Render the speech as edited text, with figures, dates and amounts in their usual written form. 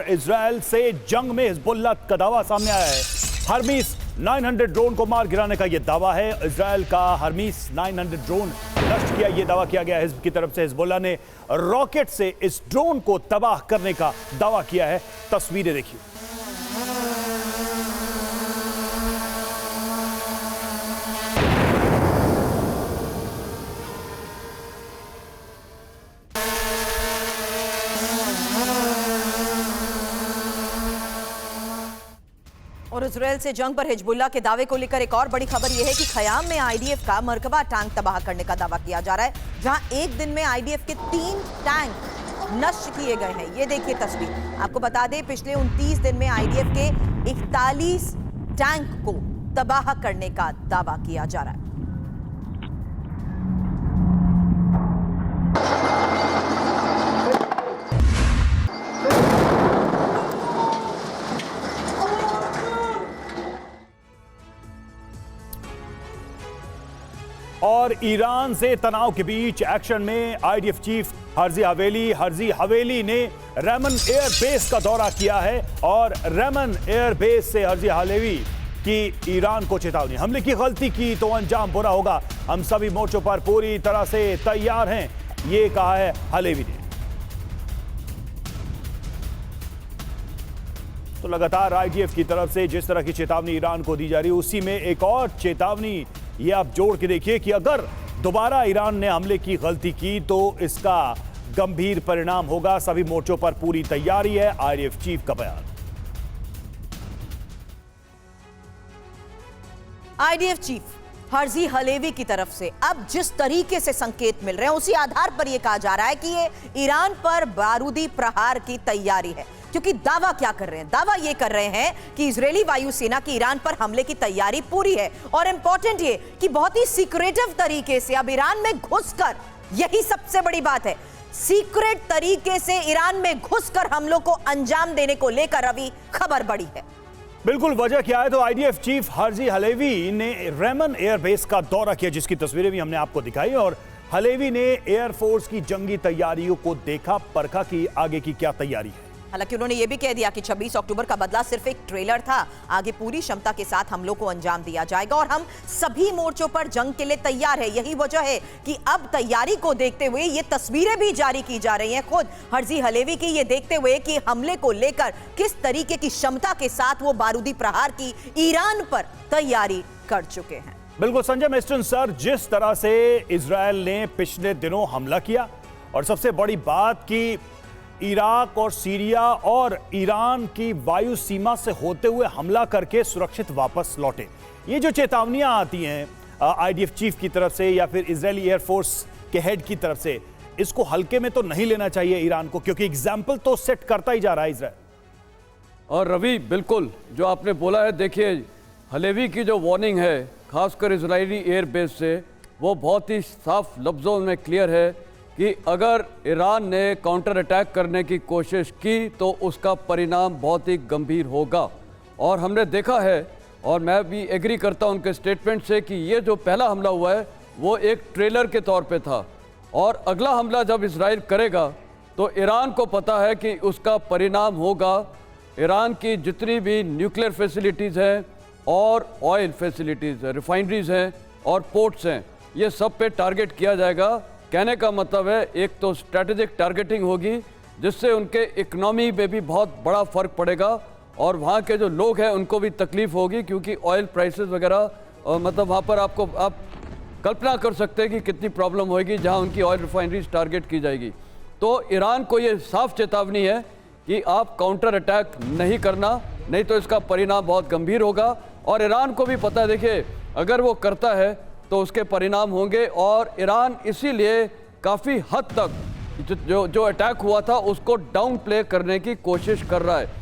Israel से जंग में हिजबुल्लाह का दावा सामने आया है। हर्मीस 900 ड्रोन को मार गिराने का यह दावा है। इजराइल का हर्मीस 900 ड्रोन नष्ट किया, यह दावा किया गया हिजब की तरफ से। हिजबुल्लाह ने रॉकेट से इस ड्रोन को तबाह करने का दावा किया है। तस्वीरें देखिए। और इजराइल से जंग पर हिजबुल्लाह के दावे को लेकर एक और बड़ी खबर यह है कि खयाम में आईडीएफ का मरकबा टैंक तबाह करने का दावा किया जा रहा है, जहां एक दिन में आईडीएफ के 3 टैंक नष्ट किए गए हैं। ये देखिए तस्वीर। आपको बता दें, पिछले 29 दिन में आईडीएफ के 41 टैंक को तबाह करने का दावा किया जा रहा है। और ईरान से तनाव के बीच एक्शन में आईडीएफ चीफ हर्जी हवेली ने रेमन एयर बेस का दौरा किया है और रेमन एयर बेस से हर्जी हवेली की ईरान को चेतावनी, हमले की गलती की तो अंजाम बुरा होगा, हम सभी मोर्चों पर पूरी तरह से तैयार हैं, ये कहा है हलेवी ने। तो लगातार आईडीएफ की तरफ से जिस तरह की चेतावनी ईरान को दी जा रही है, उसी में एक और चेतावनी ये आप जोड़ के देखिए कि अगर दोबारा ईरान ने हमले की गलती की तो इसका गंभीर परिणाम होगा, सभी मोर्चों पर पूरी तैयारी है, आईडीएफ चीफ का बयान। आईडीएफ चीफ हर्जी हलेवी की तरफ से अब जिस तरीके से संकेत मिल रहे हैं, उसी आधार पर यह कहा जा रहा है कि ये ईरान पर बारूदी प्रहार की तैयारी है। क्योंकि दावा क्या कर रहे हैं? दावा यह कर रहे हैं कि इजरायली वायुसेना की ईरान पर हमले की तैयारी पूरी है, और इंपॉर्टेंट ये कि बहुत ही सीक्रेटिव तरीके से अब ईरान में घुसकर, यही सबसे बड़ी बात है, सीक्रेट तरीके से ईरान में घुसकर हमलों को अंजाम देने को लेकर अभी खबर बड़ी है। बिल्कुल, वजह क्या है? तो आईडीएफ चीफ हर्जी हलेवी ने रेमन एयरबेस का दौरा किया, जिसकी तस्वीरें भी हमने आपको दिखाई, और हलेवी ने एयरफोर्स की जंगी तैयारियों को देखा, परखा कि आगे की क्या तैयारी है। हालांकि उन्होंने यह भी कह दिया कि 26 अक्टूबर का बदला सिर्फ एक ट्रेलर था, आगे पूरी क्षमता के साथ हमलों को अंजाम दिया जाएगा और हम सभी मोर्चों पर जंग के लिए तैयार है। यही वजह है कि अब तैयारी को देखते हुए ये तस्वीरें भी जारी की जा रही हैं, खुद हर्जी हलेवी की, ये देखते हुए कि हमले को लेकर किस तरीके की क्षमता के साथ वो बारूदी प्रहार की ईरान पर तैयारी कर चुके हैं। बिल्कुल संजय मिस्टन सर, जिस तरह से इजरायल ने पिछले दिनों हमला किया, और सबसे बड़ी बात कि इराक और सीरिया और ईरान की वायु सीमा से होते हुए हमला करके सुरक्षित वापस लौटे, ये जो चेतावनियां आती हैं आईडीएफ चीफ की तरफ से या फिर इजरायली एयरफोर्स के हेड की तरफ से, इसको हल्के में तो नहीं लेना चाहिए ईरान को, क्योंकि एग्जाम्पल तो सेट करता ही जा रहा है इजरायल। और रवि, बिल्कुल जो आपने बोला है, देखिए हलेवी की जो वार्निंग है खासकर इजरायली एयरबेस से, वो बहुत ही साफ लफ्ज़ों में क्लियर है कि अगर ईरान ने काउंटर अटैक करने की कोशिश की तो उसका परिणाम बहुत ही गंभीर होगा। और हमने देखा है, और मैं भी एग्री करता हूं उनके स्टेटमेंट से, कि ये जो पहला हमला हुआ है वो एक ट्रेलर के तौर पे था, और अगला हमला जब इजराइल करेगा तो ईरान को पता है कि उसका परिणाम होगा ईरान की जितनी भी न्यूक्लियर फैसिलिटीज़ हैं और ऑयल फैसिलिटीज़ हैं, रिफाइनरीज हैं और पोर्ट्स हैं, ये सब पे टारगेट किया जाएगा। कहने का मतलब है, एक तो स्ट्रैटेजिक टारगेटिंग होगी जिससे उनके इकोनॉमी में भी बहुत बड़ा फ़र्क पड़ेगा, और वहाँ के जो लोग हैं उनको भी तकलीफ़ होगी, क्योंकि ऑयल प्राइसेस वगैरह, मतलब वहाँ पर आप कल्पना कर सकते हैं कि कितनी प्रॉब्लम होगी जहाँ उनकी ऑयल रिफाइनरीज टारगेट की जाएगी। तो ईरान को ये साफ चेतावनी है कि आप काउंटर अटैक नहीं करना, नहीं तो इसका परिणाम बहुत गंभीर होगा। और ईरान को भी पता है, देखिए अगर वो करता है तो उसके परिणाम होंगे, और ईरान इसीलिए काफ़ी हद तक जो अटैक हुआ था उसको डाउन प्ले करने की कोशिश कर रहा है।